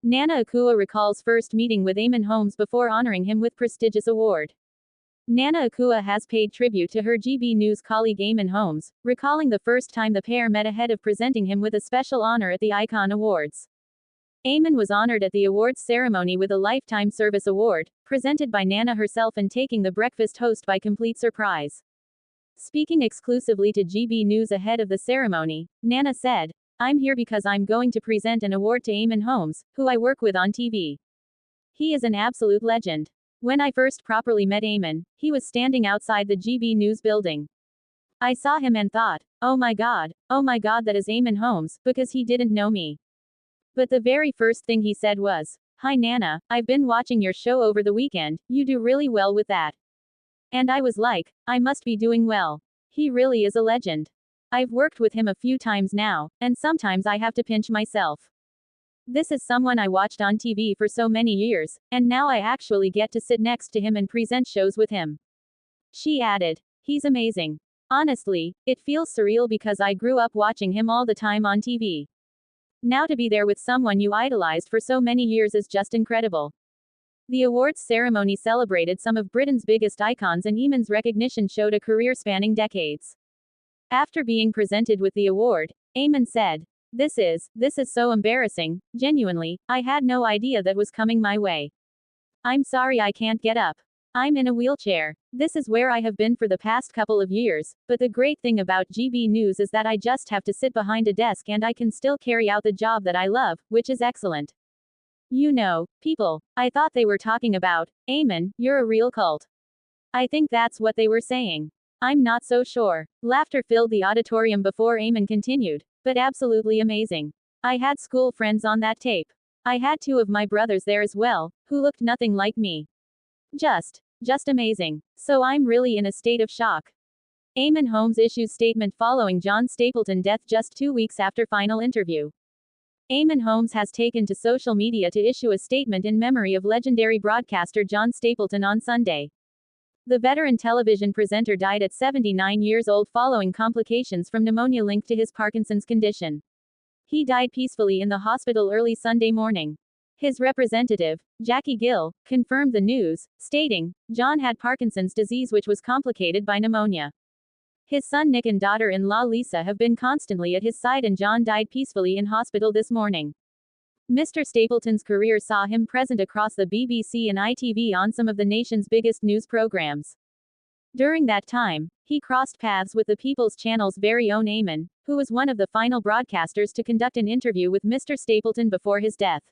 Nana Akua recalls first meeting with Eamonn Holmes before honoring him with prestigious award. Nana Akua has paid tribute to her GB News colleague Eamonn Holmes, recalling the first time the pair met ahead of presenting him with a special honor at the Icon Awards. Eamonn was honored at the awards ceremony with a Lifetime Service Award, presented by Nana herself and taking the breakfast host by complete surprise. Speaking exclusively to GB News ahead of the ceremony, Nana said, "I'm here because I'm going to present an award to Eamonn Holmes, who I work with on TV. He is an absolute legend. When I first properly met Eamonn, he was standing outside the GB News building. I saw him and thought, oh my god, that is Eamonn Holmes, because he didn't know me. But the very first thing he said was, 'Hi Nana, I've been watching your show over the weekend, you do really well with that.' And I was like, I must be doing well. He really is a legend. I've worked with him a few times now, and sometimes I have to pinch myself. This is someone I watched on TV for so many years, and now I actually get to sit next to him and present shows with him." She added, "He's amazing. Honestly, it feels surreal because I grew up watching him all the time on TV. Now to be there with someone you idolized for so many years is just incredible." The awards ceremony celebrated some of Britain's biggest icons, and Eamonn's recognition showed a career spanning decades. After being presented with the award, Eamonn said, This is so embarrassing, genuinely, I had no idea that was coming my way. I'm sorry I can't get up. I'm in a wheelchair. This is where I have been for the past couple of years, but the great thing about GB News is that I just have to sit behind a desk and I can still carry out the job that I love, which is excellent. You know, people, I thought they were talking about, Eamonn, you're a real cult. I think that's what they were saying. I'm not so sure." Laughter filled the auditorium before Eamonn continued, "But absolutely amazing. I had school friends on that tape. I had two of my brothers there as well, who looked nothing like me. Just amazing. So I'm really in a state of shock." Eamonn Holmes issues statement following John Stapleton death just 2 weeks after final interview. Eamonn Holmes has taken to social media to issue a statement in memory of legendary broadcaster John Stapleton on Sunday. The veteran television presenter died at 79 years old following complications from pneumonia linked to his Parkinson's condition. He died peacefully in the hospital early Sunday morning. His representative, Jackie Gill, confirmed the news, stating, "John had Parkinson's disease which was complicated by pneumonia. His son Nick and daughter-in-law Lisa have been constantly at his side and John died peacefully in hospital this morning." Mr. Stapleton's career saw him present across the BBC and ITV on some of the nation's biggest news programs. During that time, he crossed paths with the People's Channel's very own Eamonn, who was one of the final broadcasters to conduct an interview with Mr. Stapleton before his death.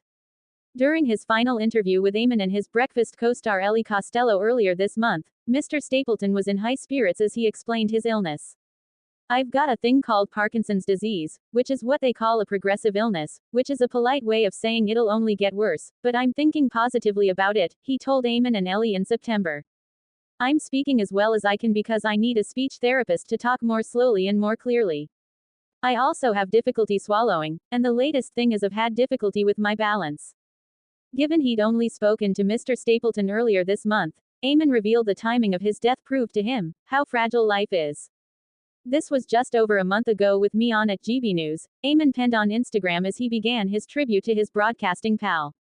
During his final interview with Eamonn and his breakfast co-star Ellie Costello earlier this month, Mr. Stapleton was in high spirits as he explained his illness. "I've got a thing called Parkinson's disease, which is what they call a progressive illness, which is a polite way of saying it'll only get worse, but I'm thinking positively about it," he told Eamonn and Ellie in September. "I'm speaking as well as I can because I need a speech therapist to talk more slowly and more clearly. I also have difficulty swallowing, and the latest thing is I've had difficulty with my balance." Given he'd only spoken to Mr. Stapleton earlier this month, Eamonn revealed the timing of his death proved to him how fragile life is. "This was just over a month ago with me on at GB News," Eamonn penned on Instagram as he began his tribute to his broadcasting pal.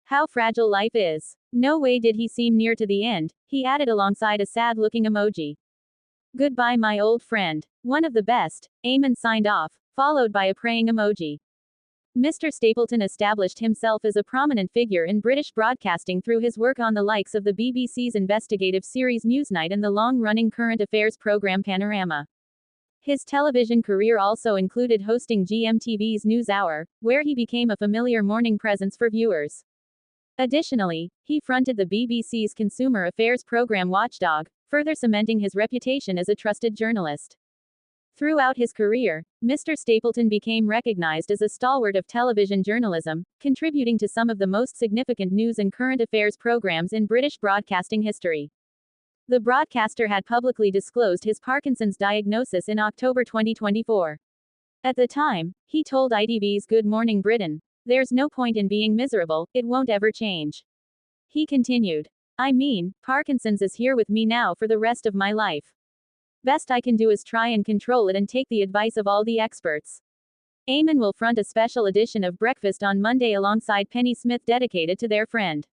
"How fragile life is. No way did he seem near to the end," he added alongside a sad-looking emoji. "Goodbye my old friend. One of the best," Eamonn signed off, followed by a praying emoji. Mr. Stapleton established himself as a prominent figure in British broadcasting through his work on the likes of the BBC's investigative series Newsnight and the long-running current affairs program Panorama. His television career also included hosting GMTV's NewsHour, where he became a familiar morning presence for viewers. Additionally, he fronted the BBC's consumer affairs program Watchdog, further cementing his reputation as a trusted journalist. Throughout his career, Mr. Stapleton became recognized as a stalwart of television journalism, contributing to some of the most significant news and current affairs programs in British broadcasting history. The broadcaster had publicly disclosed his Parkinson's diagnosis in October 2024. At the time, he told ITV's Good Morning Britain, "There's no point in being miserable, it won't ever change." He continued, "I mean, Parkinson's is here with me now for the rest of my life. Best I can do is try and control it and take the advice of all the experts." Eamonn will front a special edition of Breakfast on Monday alongside Penny Smith dedicated to their friend.